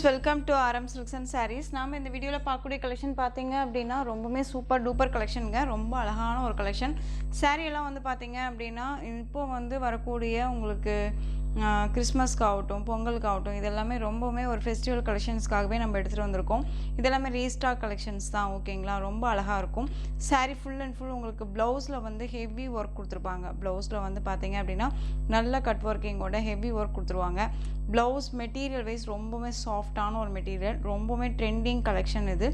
Welcome to RM Silks and Sarees. நாம இந்த வீடியோல பார்க்கக்கூடிய கலெக்ஷன் பாத்தீங்க அப்படின்னா ரொம்பவே சூப்பர் டூப்பர் கலெக்ஷனுங்க. ரொம்ப அழகான ஒரு கலெக்ஷன். saree எல்லாம் வந்து பாத்தீங்க அப்படின்னா இப்போ வந்து வரக்கூடிய உங்களுக்கு கிறிஸ்மஸ்க்கு ஆகட்டும், பொங்கலுக்கு ஆகட்டும், இதெல்லாமே ரொம்பவுமே ஒரு ஃபெஸ்டிவல் கலெக்ஷன்ஸ்க்காகவே நம்ம எடுத்துகிட்டு வந்திருக்கோம். இதெல்லாமே ரீஸ்டாக் கலெக்ஷன்ஸ் தான். ஓகேங்களா, ரொம்ப அழகாக இருக்கும். saree ஃபுல் அண்ட் ஃபுல் உங்களுக்கு ப்ளவுஸில் வந்து ஹெவி ஒர்க் கொடுத்துருப்பாங்க. ப்ளவுஸில் வந்து பார்த்தீங்க அப்படின்னா நல்ல கட் ஒர்க்கிங்கோட ஹெவி ஒர்க் கொடுத்துருவாங்க. ப்ளவுஸ் மெட்டீரியல் வைஸ் ரொம்பவுமே சாஃப்டான ஒரு மெட்டீரியல், ரொம்பவுமே ட்ரெண்டிங் கலெக்ஷன் இது.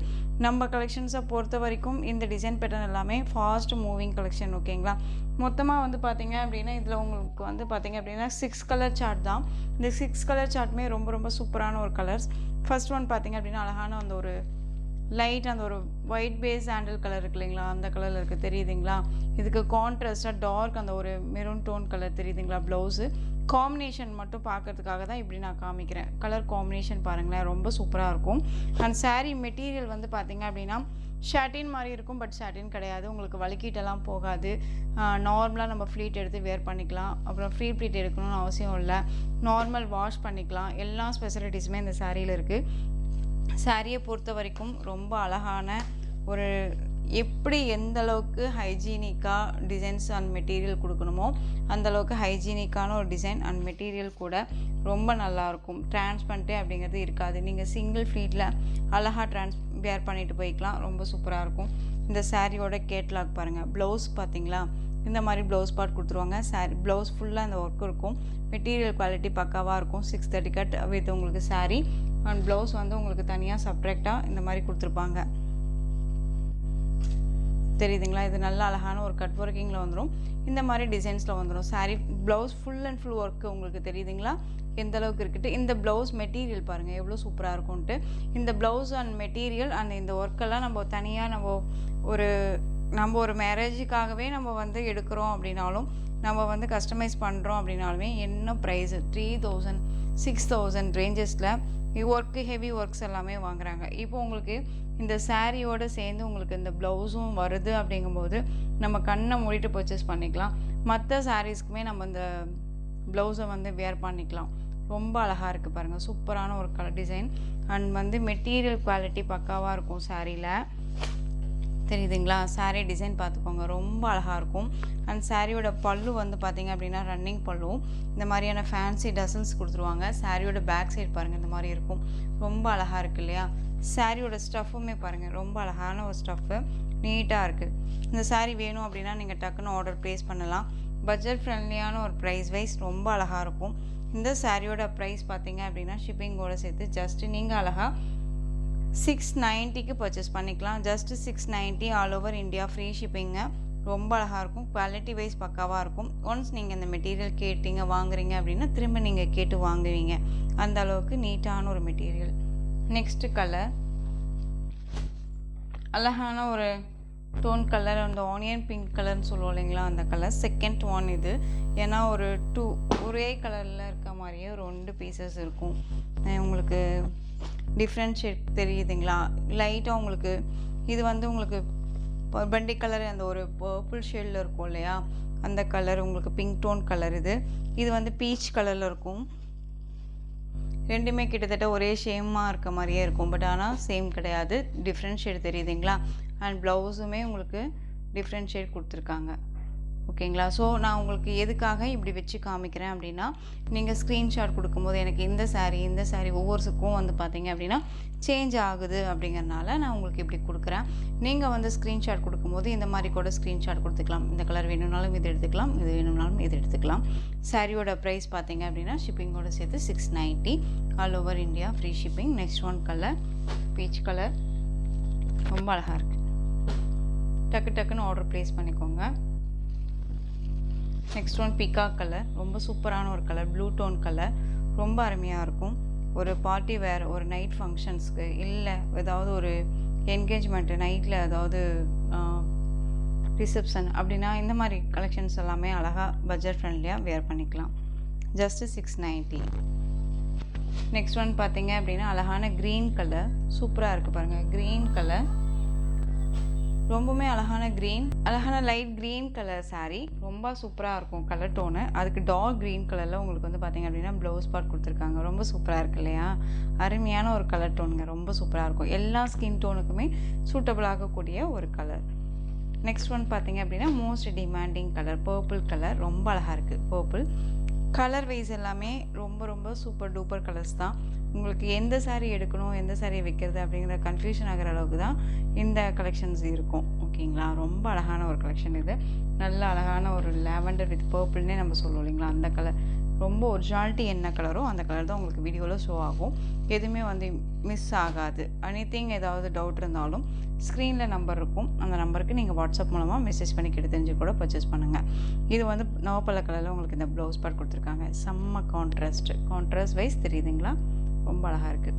நம்ம கலெக்ஷன்ஸை பொறுத்த வரைக்கும் இந்த டிசைன் பேட்டர்ன் எல்லாமே ஃபாஸ்ட் மூவிங் கலெக்ஷன். ஓகேங்களா, மொத்தமாக வந்து பார்த்தீங்க அப்படின்னா இதில் உங்களுக்கு வந்து பார்த்தீங்க அப்படின்னா 6 கலர் சார்ட் தான். இந்த 6 கலர் சார்ட்டுமே ரொம்ப ரொம்ப சூப்பரான ஒரு கலர்ஸ். ஃபர்ஸ்ட் ஒன் பார்த்தீங்க அப்படின்னா அழகான அந்த ஒரு லைட் அந்த ஒரு ஒயிட் பேஸ் சாண்டல் கலர் இருக்கு இல்லைங்களா, அந்த கலரில் இருக்குது தெரியுதுங்களா. இதுக்கு கான்ட்ராஸ்டாக டார்க் அந்த ஒரு மெரூன் டோன் கலர் தெரியுதுங்களா. ப்ளவுஸு காம்பினேஷன் மட்டும் பார்க்கறதுக்காக தான் இப்படி நான் காமிக்கிறேன். கலர் காம்பினேஷன் பாருங்களேன், ரொம்ப சூப்பராக இருக்கும். அண்ட் saree மெட்டீரியல் வந்து பார்த்தீங்க அப்படின்னா ஷாட்டின் மாதிரி இருக்கும், பட் ஷாட்டின் கிடையாது. உங்களுக்கு வலிக்கிட்டெல்லாம் போகாது. நார்மலாக நம்ம ஃப்ளீட் எடுத்து வேர் பண்ணிக்கலாம். அப்புறம் ஃப்ரீ ப்ளீட் எடுக்கணும்னு அவசியம் இல்லை. நார்மல் வாஷ் பண்ணிக்கலாம். எல்லா ஸ்பெசிலிட்டிஸுமே இந்த சாரியில் இருக்குது. சாரியை பொறுத்த வரைக்கும் ரொம்ப அழகான ஒரு எப்படி எந்த அளவுக்கு ஹைஜீனிக்காக டிசைன்ஸ் அண்ட் மெட்டீரியல் கொடுக்கணுமோ அந்தளவுக்கு ஹைஜீனிக்கான ஒரு டிசைன் அண்ட் மெட்டீரியல் கூட ரொம்ப நல்லாயிருக்கும். டிரான்ஸ்பரண்ட்டே அப்படிங்கிறது இருக்காது. நீங்கள் சிங்கிள் ஃபீட்டில் அழகாக வேர் பண்ணிட்டு போய்க்கலாம். ரொம்ப சூப்பராக இருக்கும். இந்த சாரியோட கேட்லாக் பாருங்கள். ப்ளவுஸ் பார்த்தீங்களா, இந்த மாதிரி ப்ளவுஸ் பார்ட் கொடுத்துருவாங்க. சாரி ப்ளவுஸ் ஃபுல்லாக அந்த ஒர்க் இருக்கும். மெட்டீரியல் குவாலிட்டி பக்காவாக இருக்கும். 630 கட் வித் உங்களுக்கு சாரீ அண்ட் ப்ளவுஸ் வந்து உங்களுக்கு தனியாக செப்ரேட்டாக இந்த மாதிரி கொடுத்துருப்பாங்க. தெரியுதுங்களா, இது நல்ல அழகான ஒரு கட் ஒர்க்கிங்கில் வந்துடும். இந்த மாதிரி டிசைன்ஸில் வந்துடும். Sari blouse full and full work உங்களுக்கு தெரியுதுங்களா எந்த அளவுக்கு இருக்குட்டு. இந்த ப்ளவுஸ் மெட்டீரியல் பாருங்கள் எவ்வளோ சூப்பராக இருக்கும்ன்ட்டு. இந்த ப்ளவுஸ் அண்ட் மெட்டீரியல் அண்ட் இந்த ஒர்க்கெல்லாம் நம்ம தனியாக நம்ம ஒரு மேரேஜுக்காகவே நம்ம வந்து எடுக்கிறோம் அப்படின்னாலும், நம்ம வந்து கஸ்டமைஸ் பண்ணுறோம் அப்படின்னாலுமே என்ன ப்ரைஸு 3000 6000 ரேஞ்சஸில் ஒர்க்கு ஹெவி ஒர்க்ஸ் எல்லாமே வாங்குகிறாங்க. இப்போ உங்களுக்கு இந்த சாரியோடு சேர்ந்து உங்களுக்கு இந்த ப்ளவுஸும் வருது அப்படிங்கும்போது நம்ம கண்ணை மூடிட்டு பர்ச்சேஸ் பண்ணிக்கலாம். மற்ற சாரீஸ்க்குமே நம்ம இந்த ப்ளவுஸை வந்து வேர் பண்ணிக்கலாம். ரொம்ப அழகாக இருக்குது பாருங்கள். சூப்பரான ஒரு கலர் டிசைன் அண்ட் வந்து மெட்டீரியல் குவாலிட்டி பக்காவாக இருக்கும் சாரியில். தெரியுதுங்களா, சாரீ டிசைன் பார்த்துக்கோங்க, ரொம்ப அழகாக இருக்கும். அண்ட் சாரியோட பல்லு வந்து பார்த்திங்க அப்படின்னா ரன்னிங் பல்லு இந்த மாதிரியான ஃபேன்சி டசல்ஸ் கொடுத்துருவாங்க. சாரியோட பேக் சைடு பாருங்கள் இந்த மாதிரி இருக்கும். ரொம்ப அழகாக இருக்குது இல்லையா. சாரியோட ஸ்டஃப்புமே பாருங்கள், ரொம்ப அழகான ஒரு ஸ்டஃப்பு, நீட்டாக இருக்குது. இந்த சாரீ வேணும் அப்படின்னா நீங்கள் டக்குன்னு ஆர்டர் ப்ளேஸ் பண்ணலாம். பட்ஜெட் ஃப்ரெண்ட்லியான ஒரு ப்ரைஸ் வைஸ் ரொம்ப அழகாக இருக்கும். இந்த சாரியோட ப்ரைஸ் பார்த்திங்க அப்படின்னா ஷிப்பிங்கோடு சேர்த்து ஜஸ்ட்டு நீங்கள் அழகாக 690க்கு பர்ச்சேஸ் பண்ணிக்கலாம். Just 690 all over India free ஷிப்பிங்க. ரொம்ப அழகாக இருக்கும். குவாலிட்டி வைஸ் பக்காவாக இருக்கும். ஒன்ஸ் நீங்கள் இந்த மெட்டீரியல் கேட்டீங்க வாங்குறீங்க அப்படின்னா திரும்ப நீங்கள் கேட்டு வாங்குவீங்க. அந்த அளவுக்கு நீட்டான ஒரு மெட்டீரியல். நெக்ஸ்ட்டு கலர் அழகான ஒரு டோன் கலர், அந்த ஆனியன் பிங்க் கலர்னு சொல்லுவோம் இல்லைங்களா, அந்த கலர் செகண்ட் ஒன் இது. ஏன்னா ஒரு ஒரே கலரில் இருக்க மாதிரியே ஒரு 2 பீசஸ் இருக்கும். உங்களுக்கு டிஃப்ரெண்ட் ஷேட் தெரியுதுங்களா. லைட்டாக உங்களுக்கு இது வந்து உங்களுக்கு பண்டி கலர் அந்த ஒரு பர்பிள் ஷேடில் இருக்கும் இல்லையா, அந்த கலர் உங்களுக்கு பிங்க் டோன் கலர். இது வந்து பீச் கலரில் இருக்கும். ரெண்டுமே கிட்டத்தட்ட ஒரே ஷேமாக இருக்க மாதிரியே இருக்கும், பட் ஆனால் சேம் கிடையாது. டிஃப்ரெண்ட் ஷேட் தெரியுதுங்களா. அண்ட் ப்ளவுஸுமே உங்களுக்கு டிஃப்ரெண்ட் ஷேட் கொடுத்துருக்காங்க. ஓகேங்களா. ஸோ நான் உங்களுக்கு எதுக்காக இப்படி வச்சு காமிக்கிறேன் அப்படின்னா, நீங்கள் ஸ்க்ரீன்ஷாட் கொடுக்கும்போது எனக்கு இந்த சாரீ ஒவ்வொருக்கும் வந்து பார்த்தீங்க அப்படின்னா சேஞ்ச் ஆகுது அப்படிங்கிறனால நான் உங்களுக்கு இப்படி கொடுக்குறேன். நீங்கள் வந்து ஸ்க்ரீன்ஷாட் கொடுக்கும்போது இந்த மாதிரி கூட ஸ்க்ரீன்ஷாட் கொடுத்துக்கலாம். இந்த கலர் வேணும்னாலும் இது எடுத்துக்கலாம், இது வேணும்னாலும் இது எடுத்துக்கலாம். சாரியோட ப்ரைஸ் பார்த்தீங்க அப்படின்னா ஷிப்பிங்கோடு சேர்த்து 690 all over India free shipping. Next one colour peach colour, ரொம்ப அழகாக இருக்குது. டக்குன்னு ஆர்டர் ப்ளேஸ் பண்ணிக்கோங்க. நெக்ஸ்ட் ஒன் பிகாக் கலர், ரொம்ப சூப்பரான ஒரு கலர், ப்ளூ டோன் கலர், ரொம்ப அருமையாக இருக்கும். ஒரு பார்ட்டி வேர், ஒரு நைட் ஃபங்க்ஷன்ஸ்க்கு, இல்லை ஏதாவது ஒரு என்கேஜ்மெண்ட்டு நைட்டில் ஏதாவது ரிசப்ஷன் அப்படின்னா இந்த மாதிரி கலெக்ஷன்ஸ் எல்லாமே அழகாக பட்ஜெட் ஃப்ரெண்ட்லியாக வேர் பண்ணிக்கலாம். ஜஸ்ட்டு 690. நெக்ஸ்ட் ஒன் பார்த்தீங்க அப்படின்னா அழகான க்ரீன் கலர், சூப்பராக இருக்குது பாருங்கள். க்ரீன் கலர் ரொம்பவுமே அழகான க்ரீன், அழகான லைட் க்ரீன் கலர் saree. ரொம்ப சூப்பராக இருக்கும் கலர் டோனு. அதுக்கு டார்க் க்ரீன் கலரில் உங்களுக்கு வந்து பார்த்திங்க அப்படின்னா ப்ளவுஸ் பார்ட் கொடுத்துருக்காங்க. ரொம்ப சூப்பராக இருக்குது இல்லையா? அருமையான ஒரு கலர் டோனுங்க. ரொம்ப சூப்பராக இருக்கும். எல்லா ஸ்கின் டோனுக்குமே சூட்டபிள் ஆகக்கூடிய ஒரு கலர். நெக்ஸ்ட் ஒன் பார்த்திங்க அப்படின்னா most demanding colour purple colour. ரொம்ப அழகாக இருக்குது பர்பிள். கலர் வைஸ் எல்லாமே ரொம்ப ரொம்ப சூப்பர் டூப்பர் கலர்ஸ் தான். உங்களுக்கு எந்த saree எடுக்கணும், எந்த saree வைக்கிறது அப்படிங்கிற கன்ஃபியூஷன் ஆகிற அளவுக்கு தான் இந்த கலெக்ஷன்ஸ் இருக்கும். ஓகேங்களா? ரொம்ப அழகான ஒரு கலெக்ஷன் இது. நல்ல அழகான ஒரு லாவெண்டர் வித் பர்பிள்னே நம்ம சொல்லுவோம் இல்லைங்களா? அந்த கலர் ரொம்ப ஒரிஜினாலிட்டி என்ன கலரோ அந்த கலர் தான் உங்களுக்கு வீடியோவில் ஷோ ஆகும். எதுவுமே வந்து மிஸ் ஆகாது. எனிதிங் ஏதாவது டவுட் இருந்தாலும் ஸ்க்ரீனில் நம்பர் இருக்கும். அந்த நம்பருக்கு நீங்கள் வாட்ஸ்அப் மூலமாக மெசேஜ் பண்ணி கேட்டு தெரிஞ்சு கூட பர்ச்சேஸ் பண்ணுங்கள். இது வந்து நவப்பழ கலரில் உங்களுக்கு இந்த ப்ளவுஸ் பார்ட் கொடுத்துருக்காங்க. செம்ம கான்ட்ராஸ்ட் வைஸ் தெரியுதுங்களா? ரொம்ப அழகாக இருக்குது.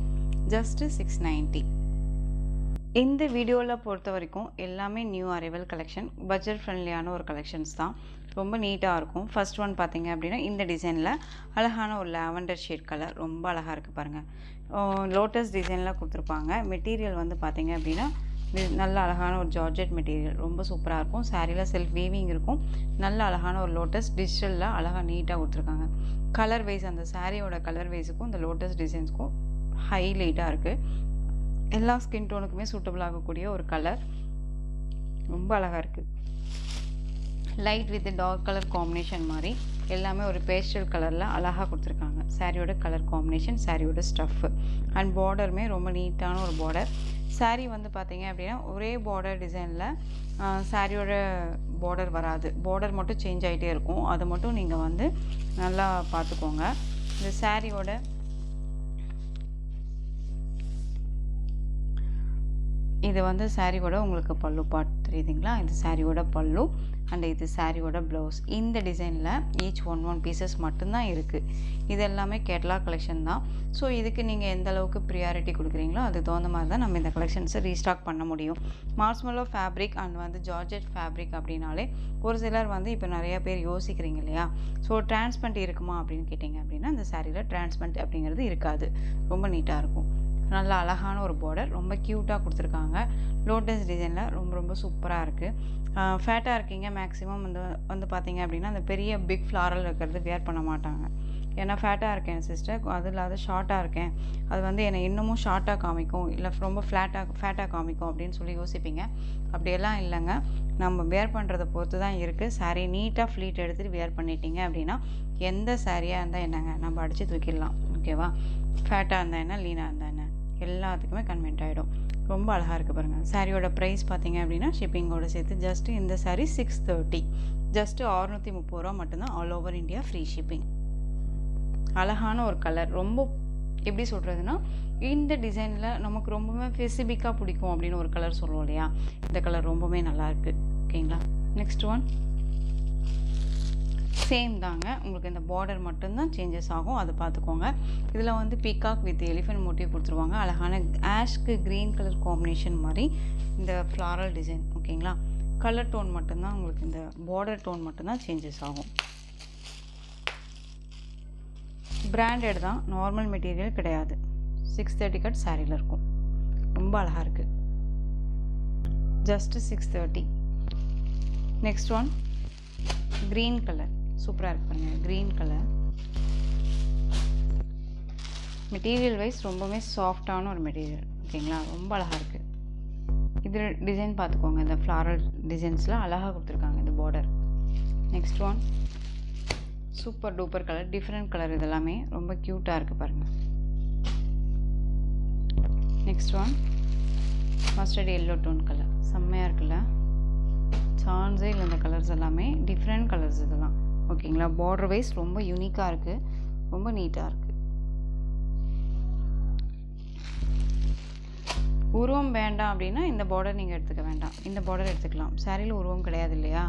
ஜஸ்ட்டு 690. இந்த வீடியோவில் பொறுத்த வரைக்கும் எல்லாமே நியூ அரைவல் கலெக்ஷன், பட்ஜெட் ஃப்ரெண்ட்லியான ஒரு கலெக்ஷன்ஸ் தான். ரொம்ப நீட்டாக இருக்கும். ஃபர்ஸ்ட் ஒன் பார்த்தீங்க அப்படின்னா இந்த டிசைனில் அழகான ஒரு லாவெண்டர் ஷேட் கலர். ரொம்ப அழகாக இருக்குது பாருங்கள். லோட்டஸ் டிசைனில் கொடுத்துருப்பாங்க. மெட்டீரியல் வந்து பார்த்தீங்க அப்படின்னா நல்ல அழகான ஒரு ஜார்ஜெட் மெட்டீரியல். ரொம்ப சூப்பராக இருக்கும். சாரியில் செல்ஃப் வீவிங் இருக்கும். நல்ல அழகான ஒரு லோட்டஸ் டிஜிட்டலில் அழகாக நீட்டாக கொடுத்துருக்காங்க. கலர் வைஸ் அந்த சாரியோட கலர் வைஸுக்கும் இந்த லோட்டஸ் டிசைன்ஸ்க்கும் ஹைலைட்டாக இருக்குது. எல்லா ஸ்கின் டோனுக்குமே சூட்டபிள் ஆகக்கூடிய ஒரு கலர். ரொம்ப அழகாக இருக்குது. Light with dark colour combination மாதிரி எல்லாமே ஒரு பேஸ்டல் கலரில் அழகாக கொடுத்துருக்காங்க. சாரியோட கலர் காம்பினேஷன், சாரியோட ஸ்டஃப்பு அண்ட் பார்டருமே ரொம்ப நீட்டான ஒரு பார்டர். சாரீ வந்து பார்த்தீங்க அப்படின்னா ஒரே பார்டர் டிசைனில் சாரியோட பார்டர் வராது. பார்டர் மட்டும் சேஞ்ச் ஆகிட்டே இருக்கும். அதை மட்டும் நீங்கள் வந்து நல்லா பார்த்துக்கோங்க. இந்த சாரியோட இது வந்து சாரியோட உங்களுக்கு பல்லு பார்ட் தெரியுதுங்களா? இது சாரியோட பல்லு அண்ட் இது சாரியோட ப்ளவுஸ். இந்த டிசைனில் ஈச் ஒன் பீசஸ் மட்டும்தான் இருக்குது. இது எல்லாமே கேட்லாக் கலெக்ஷன் தான். ஸோ இதுக்கு நீங்கள் எந்த அளவுக்கு ப்ரியாரிட்டி கொடுக்குறீங்களோ அதுக்கு தகுந்த மாதிரி தான் நம்ம இந்த கலெக்ஷன்ஸை ரீஸ்டாக் பண்ண முடியும். மார்ஷ்மெல்லோ ஃபேப்ரிக் அண்ட் வந்து ஜார்ஜெட் ஃபேப்ரிக் அப்படின்னாலே ஒரு சிலர் வந்து இப்போ நிறையா பேர் யோசிக்கிறீங்க இல்லையா? ஸோ டிரான்ஸ்பரண்ட் இருக்குமா அப்படின்னு கேட்டிங்க அப்படின்னா இந்த சாரியில் டிரான்ஸ்பரண்ட் அப்படிங்கிறது இருக்காது. ரொம்ப நீட்டாக இருக்கும். நல்ல அழகான ஒரு பார்டர். ரொம்ப க்யூட்டாக கொடுத்துருக்காங்க. லோட்டஸ் டிசைனில் ரொம்ப ரொம்ப சூப்பராக இருக்குது. ஃபேட்டாக இருக்கீங்க மேக்ஸிமம் வந்து பார்த்தீங்க அப்படின்னா அந்த பெரிய பிக் ஃப்ளாரல் இருக்கிறது வேர் பண்ண மாட்டாங்க. ஏன்னா ஃபேட்டாக இருக்கேன் சிஸ்டர், அது இல்லாத ஷார்ட்டாக இருக்கேன், அது வந்து என்னை இன்னமும் ஷார்ட்டாக காமிக்கும், இல்லை ரொம்ப ஃபேட்டாக காமிக்கும் அப்படின்னு சொல்லி யோசிப்பீங்க. அப்படியெல்லாம் இல்லைங்க. நம்ம வேர் பண்ணுறதை பொறுத்து தான் இருக்குது. சாரீ நீட்டாக ஃப்ளீட் எடுத்துகிட்டு வேர் பண்ணிட்டீங்க அப்படின்னா எந்த சாரியாக இருந்தால் என்னங்க நம்ம அடித்து தூக்கிடலாம். ஓகேவா? ஃபேட்டாக இருந்தால் என்ன, லீனாக இருந்தால் என்ன, எல்லாத்துக்குமே கன்வென்ட் ஆகிடும். ரொம்ப அழகாக இருக்குது பாருங்கள். சாரியோட ப்ரைஸ் பார்த்தீங்க அப்படின்னா ஷிப்பிங்கோடு சேர்த்து ஜஸ்ட்டு இந்த சாரீ 630, ஜஸ்ட்டு 630 ரூபா மட்டும்தான். All over India free shipping. அழகான ஒரு கலர். ரொம்ப எப்படி சொல்கிறதுனா இந்த டிசைனில் நமக்கு ரொம்பவே ஸ்பெசிஃபிக்காக பிடிக்கும் அப்படின்னு ஒரு கலர் சொல்லுவோம் இல்லையா? இந்த கலர் ரொம்பவே நல்லாயிருக்கு. ஓகேங்களா? நெக்ஸ்ட் ஒன் சேம் தாங்க. உங்களுக்கு இந்த பார்டர் மட்டும்தான் சேஞ்சஸ் ஆகும், அதை பார்த்துக்கோங்க. இதில் வந்து பீகாக் வித் எலிஃபென்ட் மோட்டிவ் கொடுத்துருவாங்க. அழகான ஆஷ்க்கு க்ரீன் கலர் காம்பினேஷன் மாதிரி இந்த ஃப்ளாரல் டிசைன். ஓகேங்களா? கலர் டோன் மட்டும்தான் உங்களுக்கு, இந்த பார்டர் டோன் மட்டும்தான் சேஞ்சஸ் ஆகும். பிராண்டட் தான், நார்மல் மெட்டீரியல் கிடையாது. 630 கட் சாரியில் இருக்கும். ரொம்ப அழகாக இருக்குது. Just 630. Next one green colour. சூப்பராக இருக்கு பாருங்கள். க்ரீன் கலர் மெட்டீரியல் வைஸ் ரொம்பவே சாஃப்டான ஒரு மெட்டீரியல். ஓகேங்களா? ரொம்ப அழகாக இருக்குது. இது டிசைன் பார்த்துக்கோங்க. இந்த ஃப்ளாரல் டிசைன்ஸில் அழகாக கொடுத்துருக்காங்க இந்த border. Next one super duper colour, different colour. இதெல்லாமே ரொம்ப க்யூட்டாக இருக்குது பாருங்கள். Next one mustard yellow tone colour. செம்மையாக இருக்குல்ல? சான்ஸே இல்லை. இந்த கலர்ஸ் எல்லாமே டிஃப்ரெண்ட் கலர்ஸ் இதெல்லாம். ஓகேங்களா? பார்டர் வைஸ் ரொம்ப யூனிக்காக இருக்குது. ரொம்ப நீட்டாக இருக்குது. உருவம் வேண்டாம் அப்படின்னா இந்த பார்டர் நீங்கள் எடுத்துக்க வேண்டாம். இந்த பார்டர் எடுத்துக்கலாம். சாரியில் உருவம் கிடையாது இல்லையா?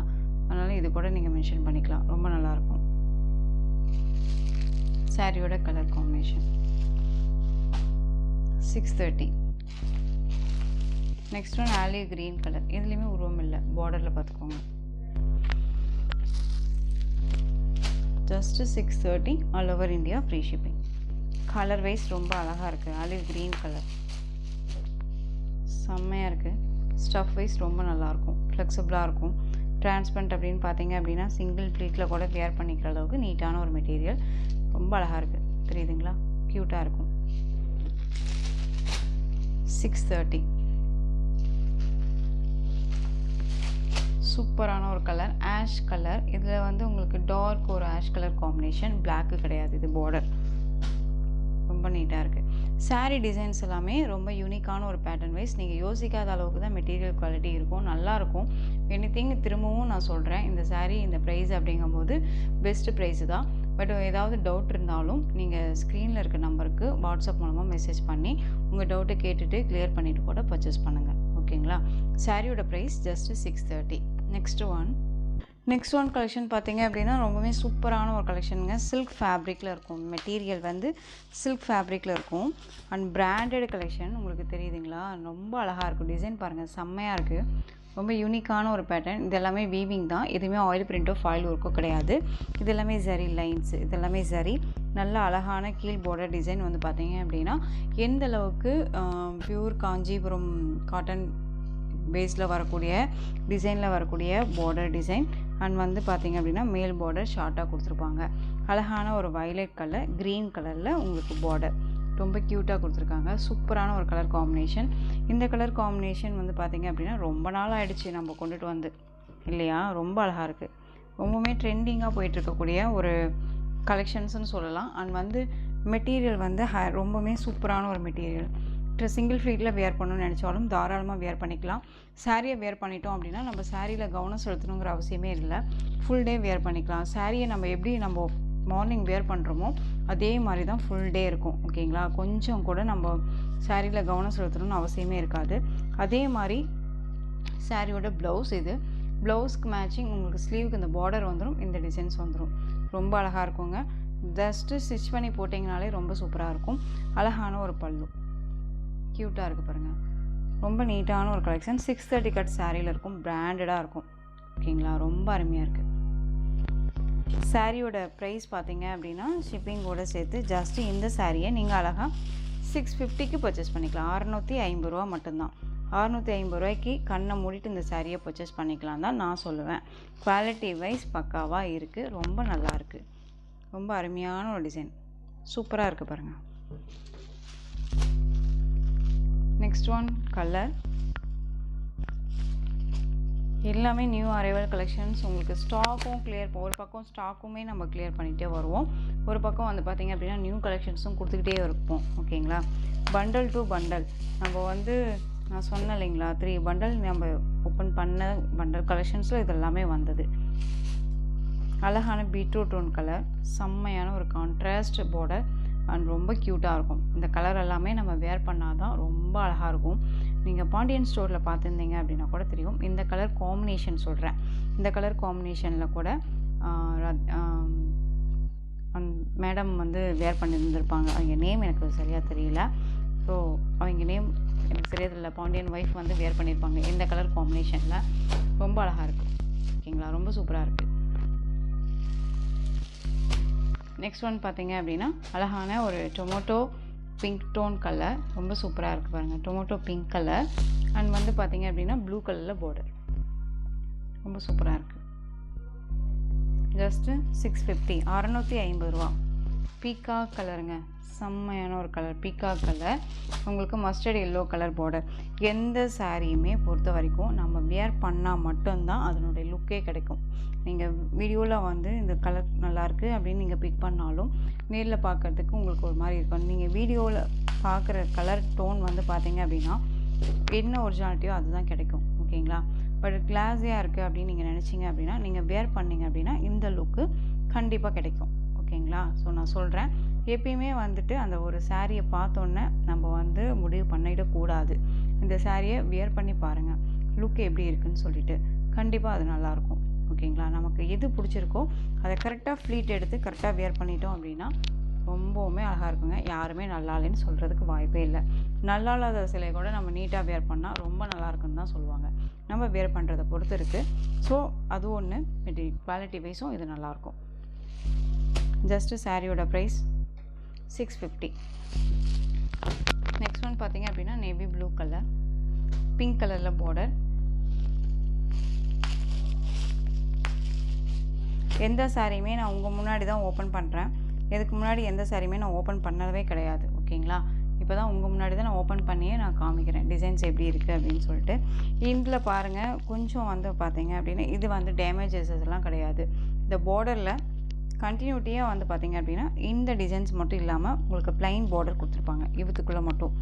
அதனால் இது கூட நீங்கள் மென்ஷன் பண்ணிக்கலாம். ரொம்ப நல்லாயிருக்கும். சாரியோட colour combination 630. Next one olive green colour. இதுலேயுமே உருவம் இல்லை, பார்டரில் பார்த்துக்கோங்க. Just 630 all over India free shipping. Colour wise ரொம்ப அழகாக இருக்குது. ஆலிவ் க்ரீன் கலர் செம்மையாக இருக்குது. ஸ்டஃப் வைஸ் ரொம்ப நல்லாயிருக்கும், ஃப்ளெக்சிபிளாக இருக்கும். டிரான்ஸ்பரண்ட் அப்படின்னு பார்த்தீங்க அப்படின்னா சிங்கிள் ப்ளீட்டில் கூட வியர் பண்ணிக்கிற அளவுக்கு நீட்டான ஒரு மெட்டீரியல். ரொம்ப அழகாக இருக்குது, தெரியுதுங்களா? க்யூட்டாக இருக்கும். 630. சூப்பரான ஒரு கலர், ஆஷ் கலர். இதில் வந்து உங்களுக்கு டார்க் ஒரு ஆஷ் கலர் காம்பினேஷன், பிளாக்கு கிடையாது, இது பார்டர். ரொம்ப நீட்டாக இருக்குது. சாரீ டிசைன்ஸ் எல்லாமே ரொம்ப யூனிக்கான ஒரு பேட்டர்ன் வைஸ். நீங்கள் யோசிக்காத அளவுக்கு தான் மெட்டீரியல் குவாலிட்டி இருக்கும், நல்லாயிருக்கும். எனிதிங் திரும்பவும் நான் சொல்கிறேன், இந்த சாரீ இந்த ப்ரைஸ் அப்படிங்கும்போது பெஸ்ட்டு ப்ரைஸு தான். பட் ஏதாவது டவுட் இருந்தாலும் நீங்கள் ஸ்க்ரீனில் இருக்க நம்பருக்கு வாட்ஸ்அப் மூலமாக மெசேஜ் பண்ணி உங்கள் டவுட்டை கேட்டுட்டு கிளியர் பண்ணிவிட்டு கூட பர்ச்சேஸ் பண்ணுங்கள். ஓகேங்களா? சாரியோட price just 630. Next one collection பார்த்தீங்க அப்படின்னா ரொம்பவே சூப்பரான ஒரு கலெக்ஷனுங்க. சில்க் ஃபேப்ரிக்கில் இருக்கும், மெட்டீரியல் வந்து சில்க் ஃபேப்ரிக்கில் இருக்கும் அண்ட் பிராண்டட் கலெக்ஷன். உங்களுக்கு தெரியுதுங்களா? ரொம்ப அழகாக இருக்கும். டிசைன் பாருங்கள், செம்மையாக இருக்குது. ரொம்ப யூனிக்கான ஒரு பேட்டர்ன். இது எல்லாமே வீவிங் தான், எதுவுமே ஆயில் பிரிண்ட்டோ ஃபாயில் ஒர்க்கோ கிடையாது. இது எல்லாமே ஜரி லைன்ஸ், இது எல்லாமே ஜரி. நல்ல அழகான கீழ் பார்டர் டிசைன் வந்து பார்த்தீங்க அப்படின்னா எந்த அளவுக்கு பியூர் காஞ்சிபுரம் காட்டன் பேஸில் வரக்கூடிய டிசைனில் வரக்கூடிய பார்டர் டிசைன் அண்ட் வந்து பார்த்திங்க அப்படின்னா மேல் பார்டர் ஷார்ட்டாக கொடுத்துருப்பாங்க. அழகான ஒரு வயலட் கலர், க்ரீன் கலரில் உங்களுக்கு பார்டர் ரொம்ப க்யூட்டாக கொடுத்துருக்காங்க. சூப்பரான ஒரு கலர் காம்பினேஷன். இந்த கலர் காம்பினேஷன் வந்து பார்த்திங்க அப்படின்னா ரொம்ப நாள் ஆகிடுச்சு நம்ம கொண்டுட்டு வந்து, இல்லையா? ரொம்ப அழகாக இருக்குது. ரொம்பவுமே ட்ரெண்டிங்காக போயிட்டுருக்கக்கூடிய ஒரு கலெக்ஷன்ஸ்னு சொல்லலாம். அண்ட் வந்து மெட்டீரியல் வந்து ரொம்பவுமே சூப்பரான ஒரு மெட்டீரியல். சிங்கிள் ஃப்ளீட்டில் வியர் பண்ணணும்னு நினச்சாலும் தாராளமாக வியர் பண்ணிக்கலாம். சாரியை வியர் பண்ணிட்டோம் அப்படின்னா நம்ம சாரியில் கவனம் செலுத்தணுங்கிற அவசியமே இல்லை, ஃபுல் டே வியர் பண்ணிக்கலாம். சாரியை நம்ம எப்படி நம்ம மார்னிங் வியர் பண்ணுறோமோ அதே மாதிரி தான் ஃபுல் டே இருக்கும். ஓகேங்களா? கொஞ்சம் கூட நம்ம சாரியில் கவனம் செலுத்தணும்னு அவசியமே இருக்காது. அதே மாதிரி சாரியோட ப்ளவுஸ், இது ப்ளவுஸ்க்கு மேட்சிங் உங்களுக்கு ஸ்லீவுக்கு இந்த பார்டர் வந்துடும், இந்த டிசைன்ஸ் வந்துடும். ரொம்ப அழகாக இருக்குங்க. ஜஸ்ட்டு ஸ்டிச் பண்ணி போட்டிங்கனாலே ரொம்ப சூப்பராக இருக்கும். அழகான ஒரு பல்லு, க்யூட்டாக இருக்குது பாருங்கள். ரொம்ப நீட்டான ஒரு கலெக்ஷன். 630 கட் சாரியில் இருக்கும், பிராண்டடாக இருக்கும். ஓகேங்களா? ரொம்ப அருமையாக இருக்குது. சாரியோட ப்ரைஸ் பார்த்தீங்க அப்படின்னா ஷிப்பிங்கோடு சேர்த்து ஜஸ்ட்டு இந்த சாரியை நீங்கள் அழகாக 650க்கு பர்ச்சேஸ் பண்ணிக்கலாம். 650 ரூபா மட்டும்தான். 650 ரூபாய்க்கு கண்ணை மூடிட்டு இந்த சாரியை பர்ச்சேஸ் பண்ணிக்கலாம் தான் நான் சொல்லுவேன். குவாலிட்டி வைஸ் பக்காவாக இருக்குது, ரொம்ப நல்லா இருக்குது. ரொம்ப அருமையான ஒரு டிசைன், சூப்பராக இருக்குது பாருங்கள். Next one colour. எல்லாமே நியூ அரைவல் கலெக்ஷன்ஸ். உங்களுக்கு ஸ்டாக்கும் கிளியர், ஒரு பக்கம் ஸ்டாக்குமே நம்ம கிளியர் பண்ணிகிட்டே வருவோம், ஒரு பக்கம் வந்து பார்த்திங்க அப்படின்னா நியூ கலெக்ஷன்ஸும் கொடுத்துக்கிட்டே இருப்போம். ஓகேங்களா? பண்டல் டு பண்டல் நம்ம வந்து நான் சொன்னேன் இல்லைங்களா, 3 பண்டல் நம்ம ஓப்பன் பண்ண பண்டல் கலெக்ஷன்ஸில் இது எல்லாமே வந்தது. அழகான பீட்ரூட் டோன் கலர், செம்மையான ஒரு கான்ட்ராஸ்ட் பார்டர் அண்ட் ரொம்ப க்யூட்டாக இருக்கும். இந்த கலர் எல்லாமே நம்ம வேர் பண்ணால் தான் ரொம்ப அழகாக இருக்கும். நீங்கள் பாண்டியன் ஸ்டோரில் பார்த்துருந்தீங்க அப்படின்னா கூட தெரியும். இந்த கலர் காம்பினேஷன் சொல்கிறேன், இந்த கலர் காம்பினேஷனில் கூட மேடம் வந்து வேர் பண்ணியிருந்திருப்பாங்க. அவங்க நேம் எனக்கு சரியாக தெரியல, ஸோ அவங்க நேம் எனக்கு தெரியறதில்ல. பாண்டியன் ஒய்ஃப் வந்து வேர் பண்ணியிருப்பாங்க இந்த கலர் காம்பினேஷனில். ரொம்ப அழகாக இருக்குது. ஓகேங்களா? ரொம்ப சூப்பராக இருக்குது. நெக்ஸ்ட் ஒன் பார்த்தீங்க அப்படின்னா அழகான ஒரு டொமேட்டோ பிங்க் டோன் கலர், ரொம்ப சூப்பராக இருக்குது பாருங்கள். டொமேட்டோ பிங்க் கலர் அண்ட் வந்து பார்த்தீங்க அப்படின்னா ப்ளூ கலரில் பார்டர், ரொம்ப சூப்பராக இருக்குது. ஜஸ்ட்டு 650, 650 ரூபா. பீகாக் கலருங்க, செம்மையான ஒரு கலர், பீகாக் கலர். உங்களுக்கு மஸ்டர்ட் எல்லோ கலர் பார்டர். எந்த சாரியுமே பொறுத்த வரைக்கும் நம்ம வியர் பண்ணால் மட்டும்தான் அதனுடைய லுக்கே கிடைக்கும். நீங்கள் வீடியோவில் வந்து இந்த கலர் நல்லாயிருக்கு அப்படின்னு நீங்கள் பிக் பண்ணாலும் நேரில் பார்க்குறதுக்கு உங்களுக்கு ஒரு மாதிரி இருக்கும். நீங்கள் வீடியோவில் பார்க்குற கலர் டோன் வந்து பார்த்தீங்க அப்படின்னா என்ன ஒரிஜினாலிட்டியோ அதுதான் கிடைக்கும். ஓகேங்களா? பட் கிளாஸியாக இருக்குது அப்படின்னு நீங்கள் நினச்சிங்க அப்படின்னா நீங்கள் வேர் பண்ணிங்க அப்படின்னா இந்த லுக்கு கண்டிப்பாக கிடைக்கும். ஓகேங்களா? ஸோ நான் சொல்கிறேன், எப்பயுமே வந்துட்டு அந்த ஒரு சாரியை பார்த்தோன்னே நம்ம வந்து முடிவு பண்ணிடக்கூடாது. இந்த சாரியை வியர் பண்ணி பாருங்கள் லுக் எப்படி இருக்குன்னு சொல்லிட்டு, கண்டிப்பாக அது நல்லாயிருக்கும். ஓகேங்களா? நமக்கு எது பிடிச்சிருக்கோ அதை கரெக்டாக ஃப்ளீட் எடுத்து கரெக்டாக வியர் பண்ணிட்டோம் அப்படின்னா ரொம்பவுமே அழகாக இருக்குங்க. யாருமே நல்லா இல்லைன்னு சொல்கிறதுக்கு வாய்ப்பே இல்லை. நல்லா இல்லாத சிலை கூட நம்ம நீட்டாக வியர் பண்ணால் ரொம்ப நல்லா இருக்குன்னு தான் சொல்லுவாங்க. நம்ம வியர் பண்ணுறதை பொறுத்து இருக்குது. ஸோ அது ஒன்று. குவாலிட்டி வைஸும் இது நல்லாயிருக்கும். ஜஸ்ட்டு சாரியோட ப்ரைஸ் 650. நெக்ஸ்ட் ஒன் பார்த்தீங்க அப்படின்னா நேவி ப்ளூ கலர், பிங்க் கலரில் பார்டர். எந்த சாரியுமே நான் உங்கள் முன்னாடி தான் ஓப்பன் பண்ணுறேன். இதுக்கு முன்னாடி எந்த சாரியுமே நான் ஓப்பன் பண்ணவே கிடையாது. ஓகேங்களா? இப்போ தான் உங்கள் முன்னாடி தான் நான் ஓப்பன் பண்ணியே நான் காமிக்கிறேன் டிசைன்ஸ் எப்படி இருக்குது அப்படின்னு சொல்லிட்டு. இதில் பாருங்கள், கொஞ்சம் வந்து பார்த்தீங்க அப்படின்னா இது வந்து டேமேஜஸ் எல்லாம் கிடையாது. இந்த பார்டரில் கண்டினியூட்டியாக வந்து பார்த்தீங்க அப்படின்னா இந்த டிசைன்ஸ் மட்டும் இல்லாமல் உங்களுக்கு ப்ளைன் பார்டர் கொடுத்துருப்பாங்க இவத்துக்குள்ளே மட்டும்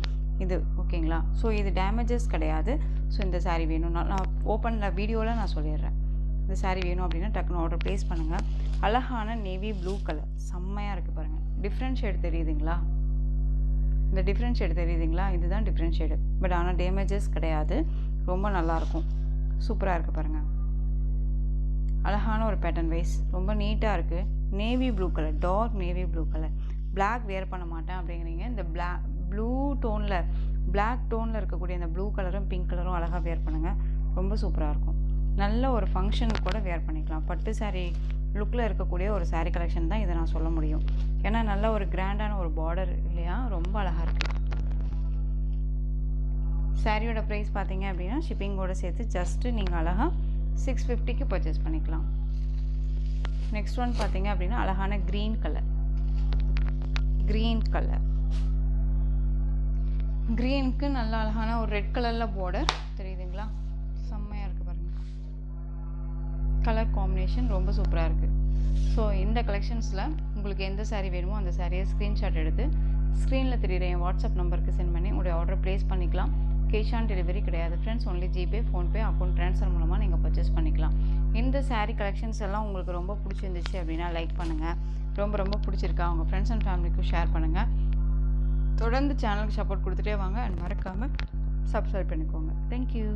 இது. ஓகேங்களா? ஸோ இது டேமேஜஸ் கிடையாது. ஸோ இந்த சாரீ வேணும்னா நான் ஓப்பனில் வீடியோவில் நான் சொல்லிடுறேன். இந்த சாரீ வேணும் அப்படின்னா டக்குன்னு ஆர்டர் ப்ளேஸ் பண்ணுங்கள். அழகான நேவி ப்ளூ கலர் செம்மையாக இருக்குது பாருங்கள். டிஃப்ரெண்ட் ஷேட் தெரியுதுங்களா? இந்த டிஃப்ரெண்ட் ஷேடு தெரியுதுங்களா? இதுதான் டிஃப்ரெண்ட் ஷேடு. பட் ஆனால் டேமேஜஸ் கிடையாது. ரொம்ப நல்லாயிருக்கும். சூப்பராக இருக்குது பாருங்கள். அழகான ஒரு பேட்டர்ன் வைஸ் ரொம்ப நீட்டாக இருக்குது. Navy blue colour, dark navy blue colour. Black wear பண்ண மாட்டேன் அப்படிங்கிறீங்க. இந்த ப்ளூ டோனில், பிளாக் டோனில் இருக்கக்கூடிய இந்த ப்ளூ கலரும் பிங்க் கலரும் அழகாக வேர் பண்ணுங்கள். ரொம்ப சூப்பராக இருக்கும். நல்ல ஒரு ஃபங்க்ஷனுக்கு கூட வேர் பண்ணிக்கலாம். பட்டு சாரீ லுக்கில் இருக்கக்கூடிய ஒரு சாரீ கலெக்ஷன் தான் இதை நான் சொல்ல முடியும். ஏன்னா நல்ல ஒரு கிராண்டான ஒரு பார்டர் இல்லையா? ரொம்ப அழகாக இருக்குது. சாரியோட ப்ரைஸ் பார்த்தீங்க அப்படின்னா ஷிப்பிங்கோடு சேர்த்து ஜஸ்ட்டு நீங்கள் அழகாக 650க்கு பர்ச்சேஸ் பண்ணிக்கலாம். நெக்ஸ்ட் ஒன் பார்த்தீங்க அப்படின்னா அழகான க்ரீன் கலர். க்ரீனுக்கு நல்ல அழகான ஒரு ரெட் கலரில் பார்டர் தெரியுதுங்களா? செம்மையாக இருக்குது பாருங்கள். கலர் காம்பினேஷன் ரொம்ப சூப்பராக இருக்குது. ஸோ இந்த கலெக்ஷன்ஸில் உங்களுக்கு எந்த சாரீ வேணுமோ அந்த சாரியை ஸ்க்ரீன்ஷாட் எடுத்து ஸ்க்ரீனில் தெரியுற என் வாட்ஸ்அப் நம்பருக்கு சென்ட் பண்ணி உங்களுடைய ஆர்டர் ப்ளேஸ் பண்ணிக்கலாம். கேஷ் ஆன் டெலிவரி கிடையாது friends. Only GPay, PhonePe, account transfer மூலமாக நீங்கள் பர்ச்சேஸ் பண்ணிக்கலாம். இந்த சாரீ கலெக்ஷன்ஸ் எல்லாம் உங்களுக்கு ரொம்ப பிடிச்சிருந்துச்சு அப்படின்னா லைக் பண்ணுங்கள். ரொம்ப பிடிச்சிருக்கா உங்கள் ஃப்ரெண்ட்ஸ் அண்ட் ஃபேமிலிக்கும் ஷேர் பண்ணுங்கள். தொடர்ந்து சேனலுக்கு சப்போர்ட் கொடுத்துட்டே வாங்க. அண்ட் மறக்காமல் சப்ஸ்கிரைப் பண்ணிக்கோங்க. தேங்க்யூ.